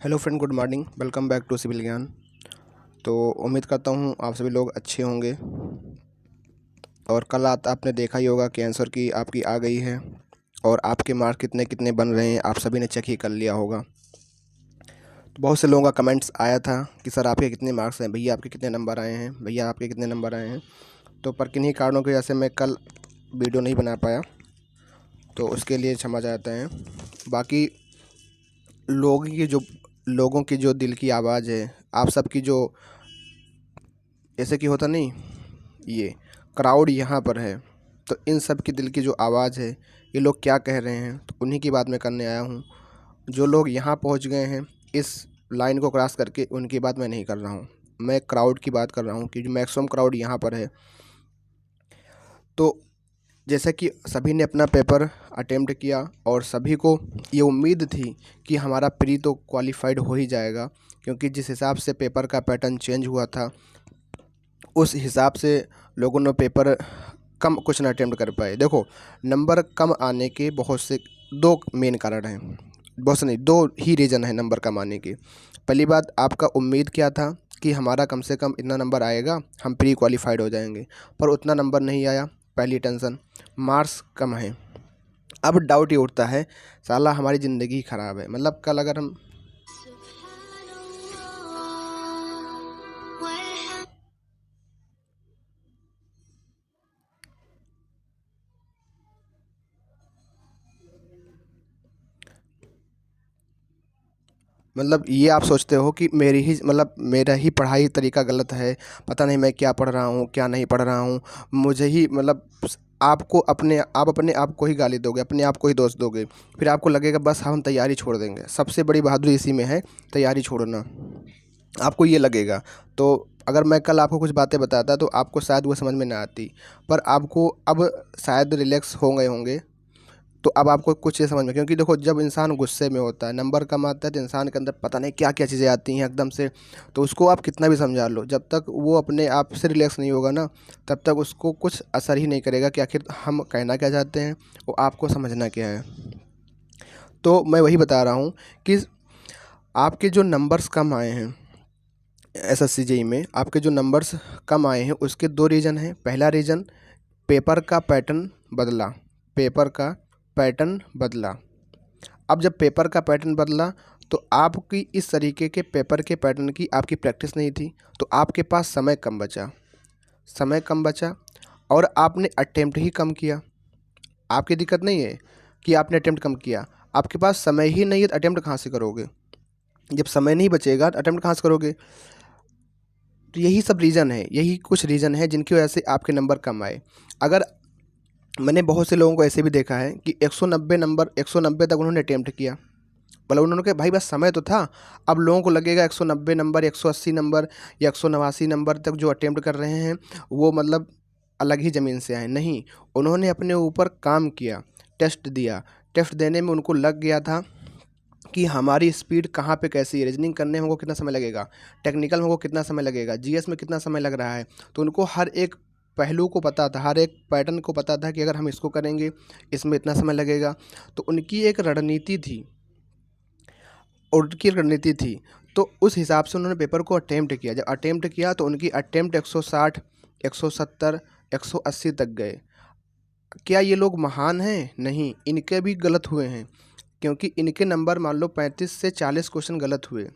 Hello friend, good morning. Welcome back to civil Gyan. तो उम्मीद करता हूँ आप सभी लोग अच्छे होंगे। और कल रात आपने देखा ही होगा कि आंसर की आपकी आ गई है और आपके मार्क्स कितने कितने बन रहे हैं आप सभी ने चेक ही कर लिया होगा। तो बहुत से लोगों का कमेंट्स आया था कि सर आपके कितने मार्क्स हैं, भैया आपके कितने नंबर आए हैं, भैया आपके कितने नंबर आए हैं। तो पर किन्हीं कारणों की वजह से मैं कल वीडियो नहीं बना पाया, तो उसके लिए क्षमा चाहते हैं। बाकी लोगों की जो दिल की आवाज़ है, आप सबकी जो जैसे कि होता नहीं, ये क्राउड यहाँ पर है, तो इन सब की दिल की जो आवाज़ है, ये लोग क्या कह रहे हैं, तो उन्हीं की बात मैं करने आया हूँ। जो लोग यहाँ पहुँच गए हैं इस लाइन को क्रॉस करके, उनकी बात मैं नहीं कर रहा हूँ। मैं क्राउड की बात कर रहा हूँ कि जो मैक्सिमम क्राउड यहाँ पर है। तो जैसे कि सभी ने अपना पेपर अटेम्प्ट किया और सभी को ये उम्मीद थी कि हमारा प्री तो क्वालिफाइड हो ही जाएगा, क्योंकि जिस हिसाब से पेपर का पैटर्न चेंज हुआ था उस हिसाब से लोगों ने पेपर कम क्वेश्चन अटेम्प्ट कर पाए। देखो, नंबर कम आने के बहुत से दो मेन कारण हैं, बहुत से नहीं, दो ही रीज़न है नंबर कम आने के। पहली बात, आपका उम्मीद क्या था कि हमारा कम से कम इतना नंबर आएगा, हम प्री क्वालिफाइड हो जाएंगे, पर उतना नंबर नहीं आया। पहली टेंशन, मार्क्स कम है। अब डाउट ये उठता है, साला हमारी ज़िंदगी ख़राब है। मतलब कल अगर हम मतलब ये आप सोचते हो कि मेरा ही पढ़ाई तरीका गलत है, पता नहीं मैं क्या पढ़ रहा हूँ क्या नहीं पढ़ रहा हूँ, मुझे ही आप अपने आप को ही गाली दोगे, अपने आप को ही दोष दोगे। फिर आपको लगेगा बस हम तैयारी छोड़ देंगे। सबसे बड़ी बहादुरी इसी में है, तैयारी छोड़ना। आपको ये लगेगा। तो अगर मैं कल आपको कुछ बातें बताता तो आपको शायद वो समझ में ना आती, पर आपको अब शायद रिलैक्स हो गए होंगे। तो अब आपको कुछ ये समझ में, क्योंकि देखो जब इंसान गुस्से में होता है, नंबर कम आता है, तो इंसान के अंदर पता नहीं क्या क्या चीज़ें आती हैं एकदम से। तो उसको आप कितना भी समझा लो, जब तक वो अपने आप से रिलैक्स नहीं होगा ना, तब तक उसको कुछ असर ही नहीं करेगा कि आखिर हम कहना क्या चाहते हैं और आपको समझना क्या है। तो मैं वही बता रहा हूँ कि आपके जो नंबर्स कम आए हैं एसएससी जेईई में, आपके जो नंबर्स कम आए हैं उसके दो रीज़न हैं। पहला रीज़न, पेपर का पैटर्न बदला। पेपर का पैटर्न बदला। अब जब पेपर का पैटर्न बदला तो आपकी इस तरीके के पेपर के पैटर्न की आपकी प्रैक्टिस नहीं थी, तो आपके पास समय कम बचा। समय कम बचा और आपने अटेम्प्ट ही कम किया। आपकी दिक्कत नहीं है कि आपने अटेम्प्ट कम किया, आपके पास समय ही नहीं है तो अटेम्प्ट कहाँ से करोगे। जब समय नहीं बचेगा तो अटेम्प्ट कहाँ से करोगे। तो यही सब रीज़न है, यही कुछ रीज़न है जिनकी वजह से आपके नंबर कम आए। अगर मैंने बहुत से लोगों को ऐसे भी देखा है कि 190 नंबर, 190 तक उन्होंने अटेम्प्ट किया, मतलब उन्होंने कहा भाई बस समय तो था। अब लोगों को लगेगा 190 नंबर, 180 नंबर या 189 नंबर तक जो अटेम्प्ट कर रहे हैं वो मतलब अलग ही ज़मीन से आए। नहीं, उन्होंने अपने ऊपर काम किया, टेस्ट दिया। टेस्ट देने में उनको लग गया था कि हमारी स्पीड कहाँ पे कैसी है, रीजनिंग करने में हमको कितना समय लगेगा, टेक्निकल में हमको कितना समय लगेगा, जीएस में कितना समय लग रहा है। तो उनको हर एक पहलू को पता था, हर एक पैटर्न को पता था कि अगर हम इसको करेंगे इसमें इतना समय लगेगा। तो उनकी एक रणनीति थी, उनकी रणनीति थी। तो उस हिसाब से उन्होंने पेपर को अटेम्प्ट किया। जब अटेम्प्ट किया तो उनकी अटेम्प्ट 160, 170, 180 तक गए। क्या ये लोग महान हैं? नहीं, इनके भी गलत हुए हैं, क्योंकि इनके नंबर मान लो 35 से 40 क्वेश्चन गलत हुए,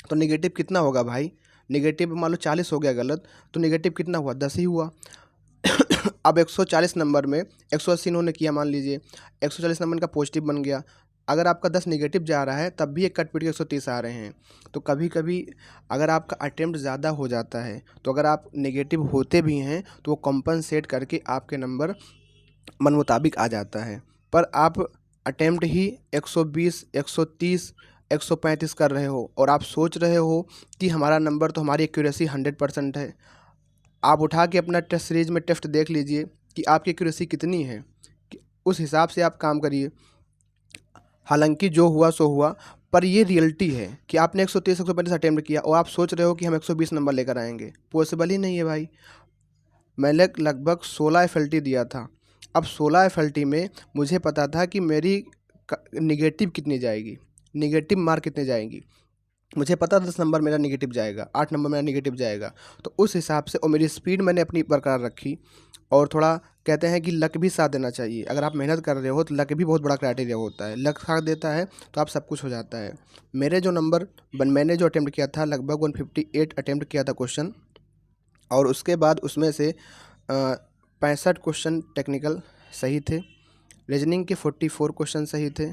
तो नेगेटिव कितना होगा भाई। नेगेटिव मान लो 40 हो गया गलत, तो नेगेटिव कितना हुआ, 10 ही हुआ। अब 140 नंबर में 180 इन्होंने किया, मान लीजिए 140 नंबर का पॉजिटिव बन गया। अगर आपका 10 नेगेटिव जा रहा है तब भी एक कट पीट के 130 आ रहे हैं। तो कभी कभी अगर आपका अटेम्प्ट ज़्यादा हो जाता है, तो अगर आप नेगेटिव होते भी हैं तो वो कॉम्पनसेट करके आपके नंबर मन मुताबिक आ जाता है। पर आप अटेम्प्ट ही 120, 130, 135 कर रहे हो और आप सोच रहे हो कि हमारा नंबर, तो हमारी एक्यूरेसी 100% है। आप उठा के अपना टेस्ट सीरीज में टेस्ट देख लीजिए कि आपकी एक्यूरेसी कितनी है, उस हिसाब से आप काम करिए। हालांकि जो हुआ सो हुआ, पर ये रियलिटी है कि आपने 130, 135 अटेम्प्ट किया और आप सोच रहे हो कि हम 120 नंबर लेकर आएंगे। पॉसिबल ही नहीं है भाई। मैंने लगभग 16 एफएलटी दिया था। अब 16 एफएलटी में मुझे पता था कि मेरी निगेटिव कितनी जाएगी, निगेटिव मार्क कितने जाएंगी। मुझे पता 10 नंबर मेरा नेगेटिव जाएगा, 8 नंबर मेरा नेगेटिव जाएगा, तो उस हिसाब से और मेरी स्पीड मैंने अपनी बरकरार रखी। और थोड़ा कहते हैं कि लक भी साथ देना चाहिए। अगर आप मेहनत कर रहे हो तो लक भी बहुत बड़ा क्राइटेरिया होता है। लक साथ देता है तो आप सब कुछ हो जाता है। मेरे जो नंबर मैंने जो अटेम्प्ट किया था, लगभग 158 अटेम्प्ट किया था क्वेश्चन, और उसके बाद उसमें से 65 क्वेश्चन टेक्निकल सही थे, रीजनिंग के 44 क्वेश्चन सही थे,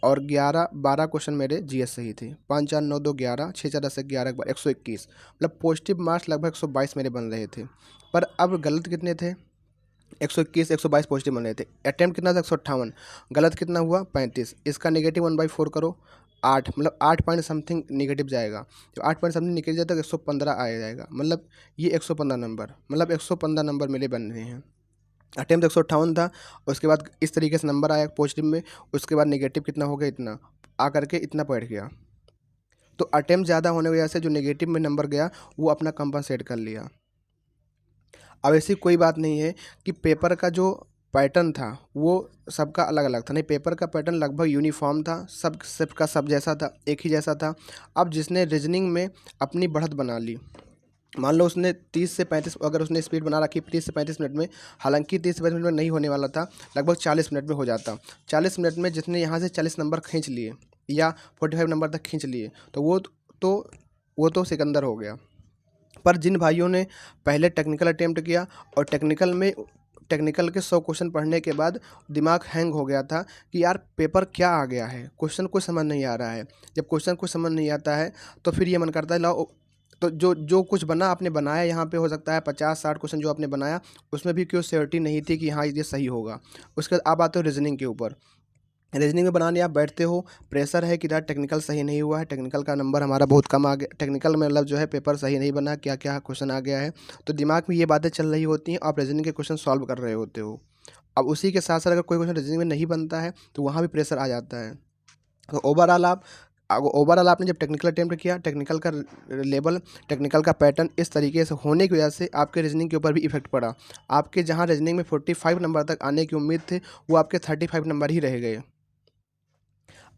और 12 क्वेश्चन मेरे जीएस सही थे। 5 4 9 2 11, 6 4 10 11 एक बार 121, मतलब पॉजिटिव मार्क्स लगभग 122 मेरे बन रहे थे। पर अब गलत कितने थे? 121, 122 पॉजिटिव बन रहे थे। अटेम्प्ट कितना था? 158। गलत कितना हुआ? 35। इसका नेगेटिव 1/4 करो, 8, मतलब 8 पॉइंट समथिंग नेगेटिव जाएगा। जब 8 पॉइंट समथिंग निकल जाए तो 115 आ जाएगा, मतलब ये 115 नंबर, मतलब 115 नंबर मेरे बन रहे हैं। अटेम्प्ट 158 था, उसके बाद इस तरीके से नंबर आया पॉजिटिव में, उसके बाद नेगेटिव कितना हो गया? इतना आ करके इतना बैठ गया। तो अटेम्प्ट ज़्यादा होने की वजह से जो नेगेटिव में नंबर गया वो अपना कंपनसेट कर लिया। अब ऐसी कोई बात नहीं है कि पेपर का जो पैटर्न था वो सबका अलग अलग था, नहीं, पेपर का पैटर्न लगभग यूनिफॉर्म था, सबका सब जैसा था, एक ही जैसा था। अब जिसने रीजनिंग में अपनी बढ़त बना ली, मान लो उसने 30 से 35 अगर उसने स्पीड बना रखी 30 से 35 मिनट में, हालांकि 30 से 35 मिनट में नहीं होने वाला था, लगभग 40 मिनट में हो जाता। 40 मिनट में जिसने यहाँ से 40 नंबर खींच लिए या 45 नंबर तक खींच लिए तो वो तो सिकंदर हो गया। पर जिन भाइयों ने पहले टेक्निकल अटेम्प्ट किया और टेक्निकल के 100 क्वेश्चन पढ़ने के बाद दिमाग हैंग हो गया था कि यार पेपर क्या आ गया है, क्वेश्चन को समझ नहीं आ रहा है। जब क्वेश्चन को समझ नहीं आता है तो फिर ये मन करता है लाओ, तो जो कुछ बना आपने बनाया, यहाँ पे हो सकता है 50-60 क्वेश्चन जो आपने बनाया उसमें भी क्यों श्योरिटी नहीं थी कि हाँ ये सही होगा। उसके बाद आप आते हो रीजनिंग के ऊपर, रीजनिंग में बनाने आप बैठते हो, प्रेशर है कि यार टेक्निकल सही नहीं हुआ है, टेक्निकल का नंबर हमारा बहुत कम आ गया, टेक्निकल में मतलब जो है पेपर सही नहीं बना, क्या क्या क्वेश्चन आ गया है, तो दिमाग में ये बातें चल रही होती हैं, आप रीजनिंग के क्वेश्चन सॉल्व कर रहे होते हो। अब उसी के साथ साथ अगर कोई क्वेश्चन रीजनिंग में नहीं बनता है तो वहाँ भी प्रेशर आ जाता है। तो ओवरऑल आपने जब टेक्निकल अटेम्प्ट किया, टेक्निकल का लेवल, टेक्निकल का पैटर्न इस तरीके से होने की वजह से आपके रीजनिंग के ऊपर भी इफेक्ट पड़ा। आपके जहाँ रीजनिंग में 45 नंबर तक आने की उम्मीद थी वो आपके 35 नंबर ही रह गए।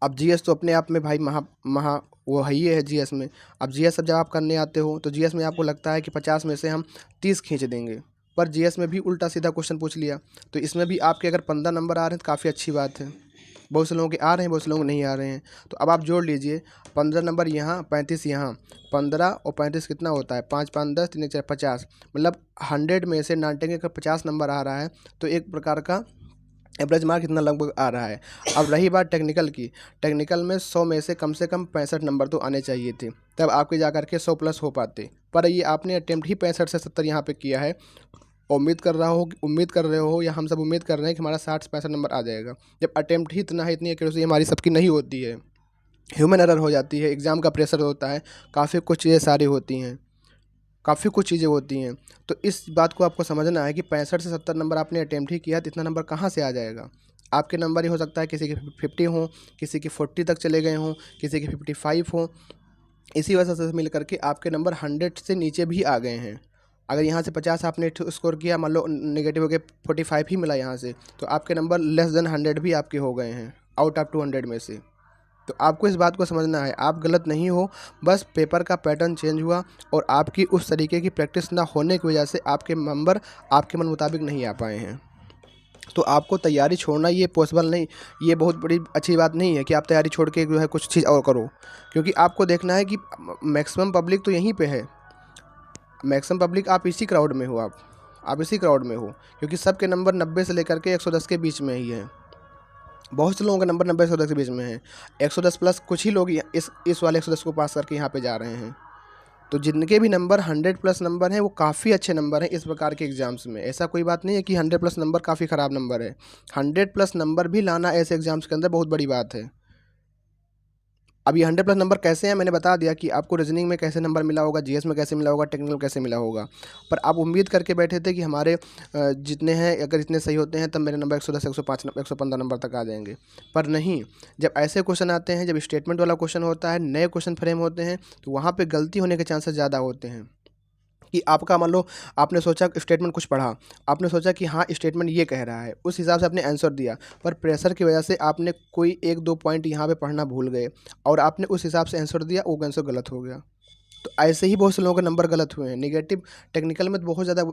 अब जीएस तो अपने आप में भाई महा महा वो है ही है जीएस में। अब जीएस जब आप करने आते हो तो जीएस में आपको लगता है कि 50 में से हम 30 खींच देंगे, पर जीएस में भी उल्टा सीधा क्वेश्चन पूछ लिया। तो इसमें भी आपके अगर 15 नंबर आ रहे हैं तो काफ़ी अच्छी बात है। बहुत से लोगों के आ रहे हैं, बहुत से लोगों के नहीं आ रहे हैं। तो अब आप जोड़ लीजिए, 15 नंबर यहाँ, 35 यहाँ, 15 और 35 कितना होता है? 5 5 10 3 4 50, मतलब 100 में से नाटेंगे अगर 50 नंबर आ रहा है तो एक प्रकार का एवरेज मार्क इतना लगभग आ रहा है। अब रही बात टेक्निकल की, टेक्निकल में 100 में से कम 65 नंबर तो आने चाहिए थे, तब आपके जा कर के 100 प्लस हो पाते। पर ये आपने अटेम्प्ट ही 65 से 70 यहाँ पे किया है। उम्मीद कर रहे हो या हम सब उम्मीद कर रहे हैं कि हमारा 60 65 नंबर आ जाएगा, जब अटेम्प्ट ही इतना है, इतनी एक्यूरेसी हमारी सबकी नहीं होती है, ह्यूमन एरर हो जाती है, एग्ज़ाम का प्रेशर होता है, काफ़ी कुछ चीज़ें सारी होती हैं, काफ़ी कुछ चीज़ें होती हैं। तो इस बात को आपको समझना है कि 65 से 70 नंबर आपने अटेम्प्ट ही किया तो इतना नंबर कहाँ से आ जाएगा? आपके नंबर ही हो सकता है किसी के 50 हों, किसी के 40 तक चले गए हों, किसी के 55 हों। इसी वजह से मिल करके आपके नंबर 100 से नीचे भी आ गए हैं। अगर यहाँ से 50 आपने स्कोर किया, मान लो नेगेटिव हो गए, 45 ही मिला यहाँ से, तो आपके नंबर लेस देन 100 भी आपके हो गए हैं आउट ऑफ 200 में से। तो आपको इस बात को समझना है, आप गलत नहीं हो, बस पेपर का पैटर्न चेंज हुआ और आपकी उस तरीके की प्रैक्टिस ना होने की वजह से आपके नंबर आपके मन मुताबिक नहीं आ पाए हैं। तो आपको तैयारी छोड़ना ये पॉसिबल नहीं, ये बहुत बड़ी अच्छी बात नहीं है कि आप तैयारी छोड़ के जो है कुछ चीज़ और करो, क्योंकि आपको देखना है कि मैक्सिमम पब्लिक तो यहीं पे है। मैक्सिमम पब्लिक आप इसी क्राउड में हो, आप इसी क्राउड में हो, क्योंकि सबके नंबर 90 से लेकर के 110 के बीच में ही है। बहुत से लोगों का नंबर 90 से 110 के बीच में है। 110 प्लस कुछ ही लोग इस वाले 110 को पास करके यहाँ पे जा रहे हैं। तो जिनके भी नंबर 100 प्लस नंबर हैं वो काफ़ी अच्छे नंबर हैं इस प्रकार के एग्ज़ाम्स में। ऐसा कोई बात नहीं है कि 100 प्लस नंबर काफ़ी ख़राब नंबर है। 100 प्लस नंबर भी लाना ऐसे एग्ज़ाम्स के अंदर बहुत बड़ी बात है। अब ये 100 प्लस नंबर कैसे हैं मैंने बता दिया कि आपको रीजनिंग में कैसे नंबर मिला होगा, जीएस में कैसे मिला होगा, टेक्निकल कैसे मिला होगा। पर आप उम्मीद करके बैठे थे कि हमारे जितने हैं अगर इतने सही होते हैं तब मेरे नंबर 110 105 115 नंबर तक आ जाएंगे। पर नहीं, जब ऐसे क्वेश्चन आते हैं, जब स्टेटमेंट वाला क्वेश्चन होता है, नए क्वेश्चन फ्रेम होते हैं, तो वहाँ पर गलती होने के चांसेस ज़्यादा होते हैं। कि आपका मान लो आपने सोचा स्टेटमेंट कुछ पढ़ा, आपने सोचा कि हाँ स्टेटमेंट ये कह रहा है, उस हिसाब से आपने आंसर दिया, पर प्रेशर की वजह से आपने कोई 1-2 पॉइंट यहाँ पे पढ़ना भूल गए और आपने उस हिसाब से आंसर दिया, वो आंसर गलत हो गया। तो ऐसे ही बहुत से लोगों के नंबर गलत हुए हैं। नेगेटिव टेक्निकल में तो बहुत ज़्यादा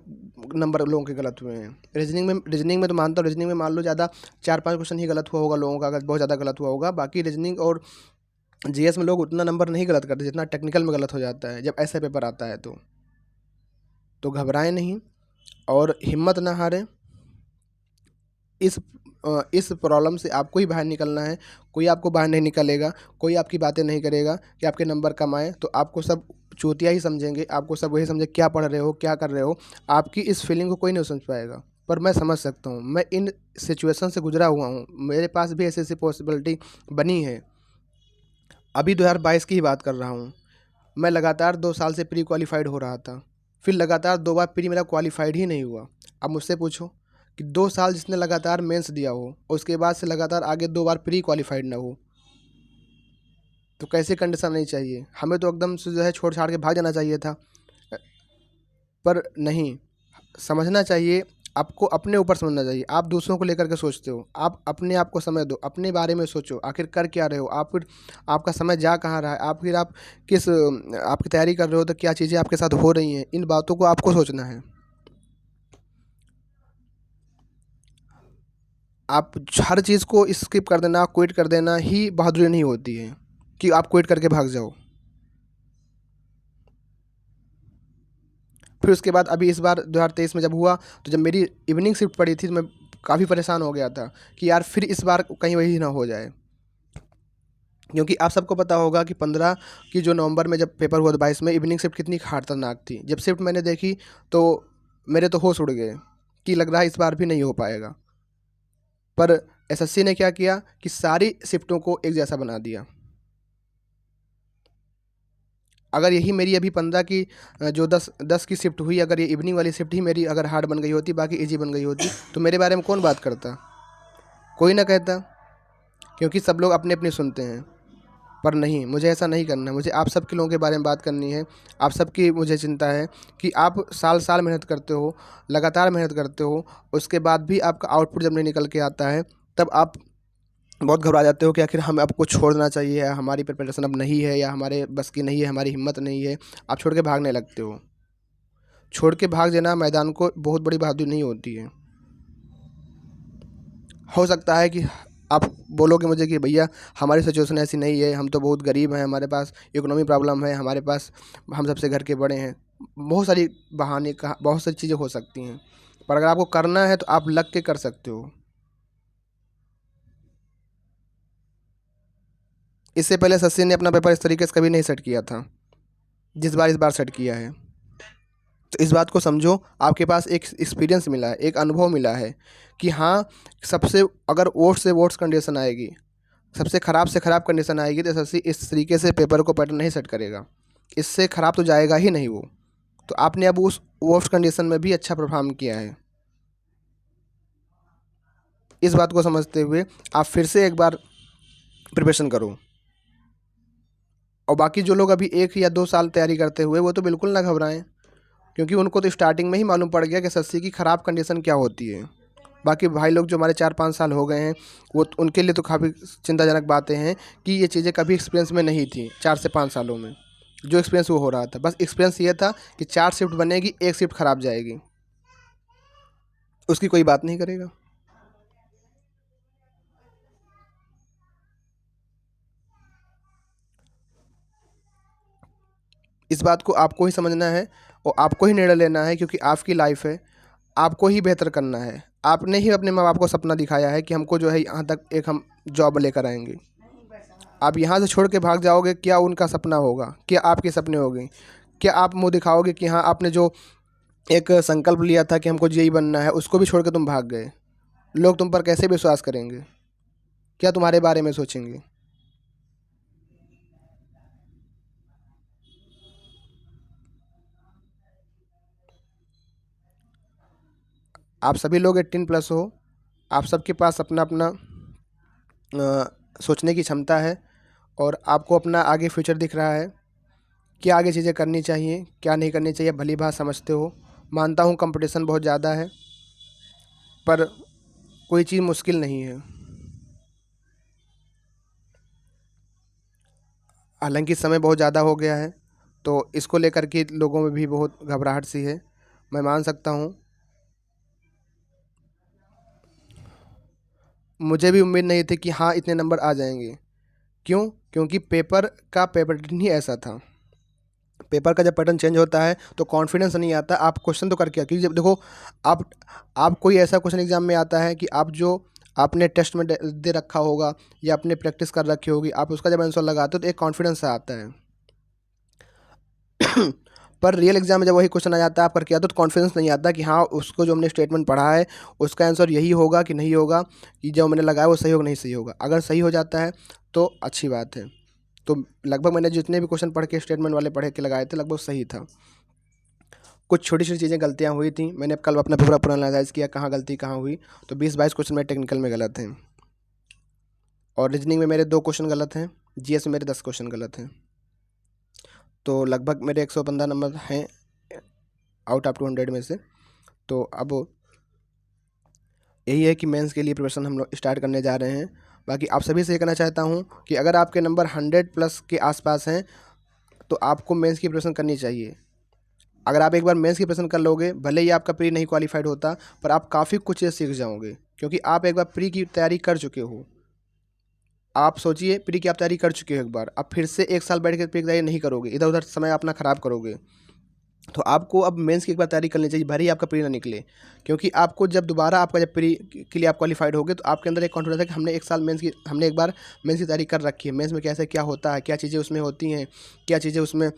नंबर लोगों के गलत हुए हैं। रीजनिंग में तो मानता हूँ, रीजनिंग में मान लो ज़्यादा 4-5 क्वेश्चन ही गलत हुआ होगा लोगों का, अगर बहुत ज़्यादा गलत हुआ होगा। बाकी रीजनिंग और जीएस में लोग उतना नंबर नहीं गलत करते जितना टेक्निकल में गलत हो जाता है जब ऐसा पेपर आता है। तो घबराएं नहीं और हिम्मत ना हारें। इस प्रॉब्लम से आपको ही बाहर निकलना है, कोई आपको बाहर नहीं निकालेगा, कोई आपकी बातें नहीं करेगा कि आपके नंबर कम आए। तो आपको सब चूतिया ही समझेंगे, आपको सब वही समझे क्या पढ़ रहे हो, क्या कर रहे हो। आपकी इस फीलिंग को कोई नहीं समझ पाएगा, पर मैं समझ सकता हूँ, मैं इन सिचुएशन से गुजरा हुआ हूँ, मेरे पास भी ऐसी ऐसी पॉसिबिलिटी बनी है। अभी 2022 की ही बात कर रहा हूँ, मैं लगातार 2 साल से प्री क्वालिफाइड हो रहा था, फिर लगातार 2 बार प्री मेरा क्वालिफाइड ही नहीं हुआ। अब मुझसे पूछो कि 2 साल जिसने लगातार मेंस दिया हो, उसके बाद से लगातार आगे 2 बार प्री क्वालिफाइड ना हो, तो कैसी कंडीशन नहीं चाहिए? हमें तो एकदम से जो है छोड़ छाड़ के भाग जाना चाहिए था, पर नहीं, समझना चाहिए। आपको अपने ऊपर समझना चाहिए। आप दूसरों को लेकर के सोचते हो, आप अपने आप को समय दो, अपने बारे में सोचो, आखिर कर क्या रहे हो आप, फिर आपका समय जा कहाँ रहा है, आप किस आपकी तैयारी कर रहे हो, तो क्या चीज़ें आपके साथ हो रही हैं, इन बातों को आपको सोचना है। आप हर चीज़ को स्किप कर देना, क्विट कर देना ही बहादुरी नहीं होती है कि आप क्विट करके भाग जाओ। फिर उसके बाद अभी इस बार 2023 में जब हुआ, तो जब मेरी इवनिंग शिफ्ट पड़ी थी तो मैं काफ़ी परेशान हो गया था कि यार फिर इस बार कहीं वही ना हो जाए। क्योंकि आप सबको पता होगा कि 15 की जो नवंबर में जब पेपर हुआ था 22 में, इवनिंग शिफ्ट कितनी खतरनाक थी। जब शिफ्ट मैंने देखी तो मेरे तो होश उड़ गए कि लग रहा है इस बार भी नहीं हो पाएगा। पर एसएससी ने क्या किया कि सारी शिफ्टों को एक जैसा बना दिया। अगर यही मेरी अभी 15 की जो 10 की शिफ्ट हुई, अगर ये इवनिंग वाली शिफ्ट ही मेरी अगर हार्ड बन गई होती, बाकी इजी बन गई होती, तो मेरे बारे में कौन बात करता? कोई ना कहता, क्योंकि सब लोग अपने अपने सुनते हैं। पर नहीं, मुझे ऐसा नहीं करना। मुझे आप सब के लोगों के बारे में बात करनी है। आप सबकी मुझे चिंता है कि आप साल साल मेहनत करते हो, लगातार मेहनत करते हो, उसके बाद भी आपका आउटपुट जब नहीं निकल के आता है, तब आप बहुत घबरा जाते हो कि आखिर हम आपको छोड़ना चाहिए, या हमारी प्रिपरेशन अब नहीं है, या हमारे बस की नहीं है, हमारी हिम्मत नहीं है। आप छोड़ के भागने लगते हो। छोड़ के भाग देना मैदान को बहुत बड़ी बहादुरी नहीं होती है। हो सकता है कि आप बोलोगे मुझे कि भैया हमारी सिचुएशन ऐसी नहीं है, हम तो बहुत गरीब हैं, हमारे पास इकोनॉमी प्रॉब्लम है, हमारे पास हम सबसे घर के बड़े हैं। बहुत सारी बहाने का बहुत सारी चीज़ें हो सकती हैं, पर अगर आपको करना है तो आप लग के कर सकते हो। इससे पहले सचिन ने अपना पेपर इस तरीके से कभी नहीं सेट किया था जिस बार इस बार सेट किया है। तो इस बात को समझो, आपके पास एक एक्सपीरियंस मिला है, एक अनुभव मिला है कि हाँ, सबसे अगर वोट्स से वोट्स कंडीशन आएगी, सबसे ख़राब से ख़राब कंडीशन आएगी, तो एसएससी इस तरीके से पेपर को पैटर्न नहीं सेट करेगा। इससे ख़राब तो जाएगा ही नहीं वो। तो आपने अब उस वर्स्ट कंडीशन में भी अच्छा परफॉर्म किया है। इस बात को समझते हुए आप फिर से एक बार प्रिपरेशन करो। और बाकी जो लोग अभी 1 या 2 साल तैयारी करते हुए, वो तो बिल्कुल ना घबराएं, क्योंकि उनको तो स्टार्टिंग में ही मालूम पड़ गया कि एसएससी की ख़राब कंडीशन क्या होती है। बाकी भाई लोग जो हमारे 4-5 साल हो गए हैं, वो उनके लिए तो काफ़ी चिंताजनक बातें हैं कि ये चीज़ें कभी एक्सपीरियंस में नहीं थी 4 से 5 सालों में। जो एक्सपीरियंस वो हो रहा था, बस एक्सपीरियंस ये था कि 4 शिफ्ट बनेगी, 1 शिफ्ट खराब जाएगी, उसकी कोई बात नहीं करेगा। इस बात को आपको ही समझना है और आपको ही निर्णय लेना है, क्योंकि आपकी लाइफ है, आपको ही बेहतर करना है। आपने ही अपने माँ बाप को सपना दिखाया है कि हमको जो है यहाँ तक एक हम जॉब लेकर आएंगे। आप यहाँ से छोड़ के भाग जाओगे, क्या उनका सपना होगा, क्या आपके सपने होंगे? क्या आप मुँह दिखाओगे कि हाँ, आपने जो एक संकल्प लिया था कि हमको जेई बनना है, उसको भी छोड़ के तुम भाग गए? लोग तुम पर कैसे विश्वास करेंगे? क्या तुम्हारे बारे में सोचेंगे? आप सभी लोग 18+ हो, आप सबके पास अपना अपना सोचने की क्षमता है, और आपको अपना आगे फ्यूचर दिख रहा है क्या आगे चीज़ें करनी चाहिए, क्या नहीं करनी चाहिए, भली बात समझते हो। मानता हूँ कंपटीशन बहुत ज़्यादा है, पर कोई चीज़ मुश्किल नहीं है। हालांकि समय बहुत ज़्यादा हो गया है, तो इसको लेकर के लोगों में भी बहुत घबराहट सी है, मैं मान सकता हूँ। मुझे भी उम्मीद नहीं थी कि हाँ इतने नंबर आ जाएंगे। क्यों? क्योंकि पेपर का पैटर्न ही ऐसा था। पेपर का जब पैटर्न चेंज होता है तो कॉन्फिडेंस नहीं आता। आप क्वेश्चन तो करके, क्योंकि जब देखो आप आप कोई ऐसा क्वेश्चन एग्जाम में आता है कि आप जो आपने टेस्ट में दे रखा होगा या आपने प्रैक्टिस कर रखी होगी, आप उसका जब आंसर लगाते हो तो एक कॉन्फिडेंस सा आता है। पर रियल एग्जाम में जब वही क्वेश्चन आ जाता है आप करके आते हो तो कॉन्फिडेंस नहीं आता कि हाँ उसको जो हमने स्टेटमेंट पढ़ा है उसका आंसर यही होगा कि नहीं होगा, कि जो मैंने लगाया वो सही होगा नहीं सही होगा। अगर सही हो जाता है तो अच्छी बात है। तो लगभग मैंने जितने भी क्वेश्चन पढ़ के स्टेटमेंट वाले पढ़ के लगाए थे लगभग सही था। कुछ छोटी छोटी चीज़ें गलतियाँ हुई थी, मैंने कल अपना पूरा एनालाइज किया कहाँ गलती कहाँ हुई। तो 20-22 क्वेश्चन मेरे टेक्निकल में गलत हैं, और रीजनिंग में मेरे 2 क्वेश्चन गलत हैं, जीएस में मेरे 10 क्वेश्चन गलत हैं। तो लगभग मेरे 115 नंबर हैं आउट ऑफ 200 में से। तो अब यही है कि मेंस के लिए प्रिपरेशन हम लोग स्टार्ट करने जा रहे हैं। बाकी आप सभी से ये कहना चाहता हूँ कि अगर आपके नंबर 100 प्लस के आसपास हैं तो आपको मेंस की प्रिपरेशन करनी चाहिए। अगर आप एक बार मेंस की प्रिपरेशन कर लोगे, भले ही आपका प्री नहीं क्वालिफाइड होता, पर आप काफ़ी कुछ चीज़ें सीख जाओगे, क्योंकि आप एक बार प्री की तैयारी कर चुके हो। आप सोचिए प्री की आप तैयारी कर चुके हो एक बार, अब फिर से 1 साल बैठ के प्री की तैयारी नहीं करोगे, इधर उधर समय अपना ख़राब करोगे। तो आपको अब मेंस की एक बार तैयारी करनी चाहिए, भले ही आपका प्री ना निकले। क्योंकि आपको जब दोबारा आपका जब प्री के लिए आप क्वालिफाइड होगे तो आपके अंदर एक कॉन्फिडेंस है कि हमने 1 साल हमने एक बार मेंस की तैयारी कर रखी है, मेंस में कैसे क्या होता है, क्या चीज़ें उसमें होती हैं, क्या चीज़ें उसमें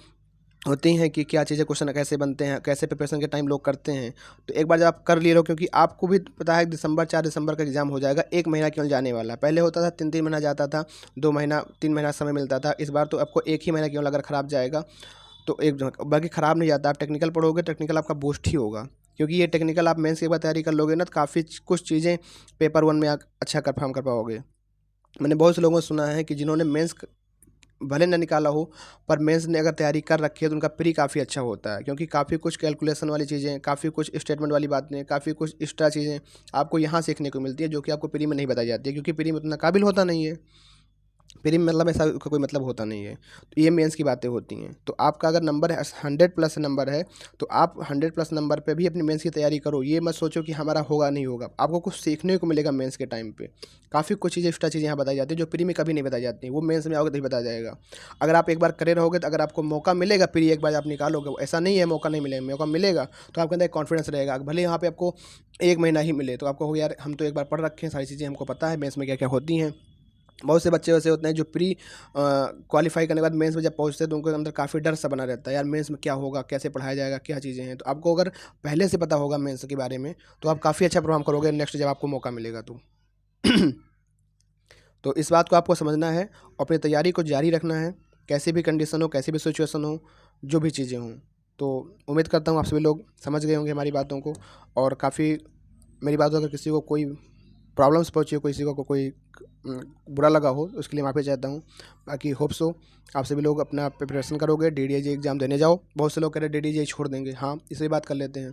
होती हैं, कि क्या चीज़ें क्वेश्चन कैसे बनते हैं, कैसे प्रिपरेशन के टाइम लोग करते हैं। तो एक बार जब आप कर लिए रहो, क्योंकि आपको भी पता है दिसंबर 4 दिसंबर का एग्ज़ाम हो जाएगा, 1 महीना केवल जाने वाला है। पहले होता था 3-3 महीना जाता था, 2 महीना 3 महीना समय मिलता था। इस बार तो आपको 1 ही महीना केवल अगर ख़राब जाएगा तो बाकी ख़राब नहीं जाता। आप टेक्निकल पढ़ोगे, टेक्निकल आपका बूस्ट ही होगा, क्योंकि ये टेक्निकल आप मेंस के बाद तैयारी कर लोगे ना तो काफ़ी कुछ चीज़ें पेपर 1 में अच्छा परफॉर्म कर पाओगे। मैंने बहुत से लोगों से सुना है कि जिन्होंने मेंस भले ना निकाला हो, पर मेंस ने अगर तैयारी कर रखी है तो उनका प्री काफ़ी अच्छा होता है, क्योंकि काफ़ी कुछ कैलकुलेशन वाली चीज़ें, काफ़ी कुछ स्टेटमेंट वाली बातें, काफ़ी कुछ एक्स्ट्रा चीज़ें आपको यहाँ सीखने को मिलती है, जो कि आपको प्री में नहीं बताई जाती है, क्योंकि प्री में उतना काबिल होता नहीं है। प्री में मतलब ऐसा कोई मतलब होता नहीं है। तो ये मेंस की बातें होती हैं। तो आपका अगर नंबर है 100 प्लस नंबर है, तो आप 100 प्लस नंबर पे भी अपनी मेंस की तैयारी करो। ये मत सोचो कि हमारा होगा नहीं होगा, आपको कुछ सीखने को मिलेगा मेंस के टाइम पे। काफ़ी कुछ चीज़ें एक्स्ट्रा चीज़ें यहाँ बताई जाती है जो प्री में कभी नहीं बताई जाती, वो मेंस में आओगे तभी बताया जाएगा। अगर आप एक बार करे रहोगे तो अगर आपको मौका मिलेगा, प्री एक बार आप निकालोगे, ऐसा नहीं है मौका नहीं मिलेगा, मौका मिलेगा तो आपके अंदर एक कॉन्फिडेंस रहेगा। भले यहाँ पे आपको 1 महीना ही मिले तो आपको हो यार हम तो एक बार पढ़ रखे हैं, सारी चीज़ें हमको पता है मेंस में क्या क्या होती हैं। बहुत से बच्चे वैसे होते हैं जो प्री क्वालिफाई करने के बाद मेंस में जब पहुंचते हैं तो उनके अंदर काफ़ी डर सा बना रहता है, यार मेंस में क्या होगा, कैसे पढ़ाया जाएगा, क्या चीज़ें हैं। तो आपको अगर पहले से पता होगा मेंस के बारे में तो आप काफ़ी अच्छा परफॉर्म करोगे नेक्स्ट जब आपको मौका मिलेगा तो। तो इस बात को आपको समझना है और अपनी तैयारी को जारी रखना है, कैसी भी कंडीशन हो, कैसी भी सिचुएशन हो, जो भी चीज़ें हों। तो उम्मीद करता हूँ आप सभी लोग समझ गए होंगे हमारी बातों को, और काफ़ी मेरी बातों अगर किसी को कोई प्रॉब्लम्स पहुँची हो, किसी को कोई बुरा लगा हो तो उसके लिए माफ़ी चाहता हूँ। बाकी होप सो आप सभी लोग अपना प्रिपरेशन करोगे, DDIJ एग्ज़ाम देने जाओ। बहुत से लोग कह रहे हैं DDIJ छोड़ देंगे, हाँ इसी बात कर लेते हैं।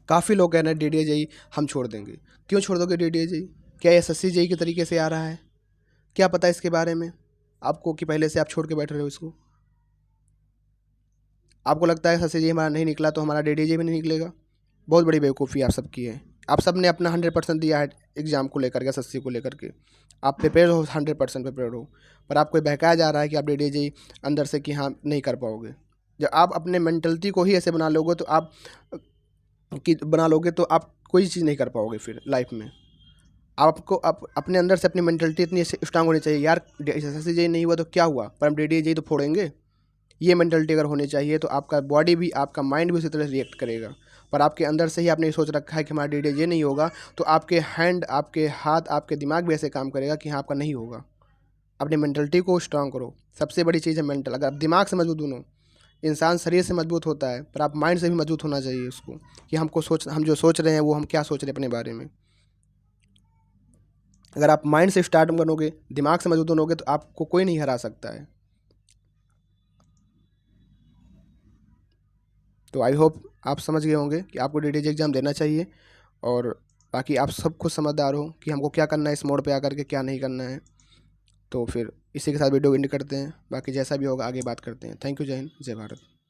काफ़ी लोग कह रहे हैं DDIJ हम छोड़ देंगे। क्यों छोड़ दोगे DDIJ? क्या SSC JEE के तरीके से आ रहा है? क्या पता इसके बारे में आपको कि पहले से आप छोड़ के बैठ रहे हो इसको? आपको लगता है SSC JEE हमारा नहीं निकला तो हमारा DDIJ भी नहीं निकलेगा? बहुत बड़ी बेवकूफ़ी आप सबकी है। आप सब ने अपना 100% दिया है एग्ज़ाम को लेकर के, SSC को लेकर के। आप प्रिपेयर हो, 100% प्रिपेयर हो, पर आपको बहकाया जा रहा है कि आप DDIJ अंदर से कि हाँ नहीं कर पाओगे। जब आप अपने मेंटलिटी को ही ऐसे बना लोगे तो आप कोई चीज़ नहीं कर पाओगे फिर लाइफ में। आपको अपने अंदर से अपनी मेंटलिटी इतनी स्ट्रांग होनी चाहिए, यार SSC JEE नहीं हुआ तो क्या हुआ, पर हम DDIJ तो फोड़ेंगे। ये मेंटलिटी अगर होनी चाहिए तो आपका बॉडी भी, आपका माइंड भी उसी तरह रिएक्ट करेगा। पर आपके अंदर से ही आपने सोच रखा है कि हमारा DDIJ नहीं होगा, तो आपके हैंड, आपके हाथ, आपके दिमाग भी ऐसे काम करेगा कि हाँ आपका नहीं होगा। अपनी मेंटलिटी को स्ट्रांग करो, सबसे बड़ी चीज़ है मेंटल। अगर आप दिमाग से मजबूत बनो, इंसान शरीर से मजबूत होता है पर आप माइंड से भी मजबूत होना चाहिए उसको, कि हम जो सोच रहे हैं वो हम क्या सोच रहे हैं अपने बारे में। अगर आप माइंड से स्टार्ट बनोगे, दिमाग से मजबूत बनोगे तो आपको कोई नहीं हरा सकता है। तो आई होप आप समझ गए होंगे कि आपको DTG एग्ज़ाम देना चाहिए, और बाकी आप सब खुद समझदार हो कि हमको क्या करना है इस मोड़ पे आकर के, क्या नहीं करना है। तो फिर इसी के साथ वीडियो को एंड करते हैं, बाकी जैसा भी होगा आगे बात करते हैं। थैंक यू, जय हिंद, जय भारत।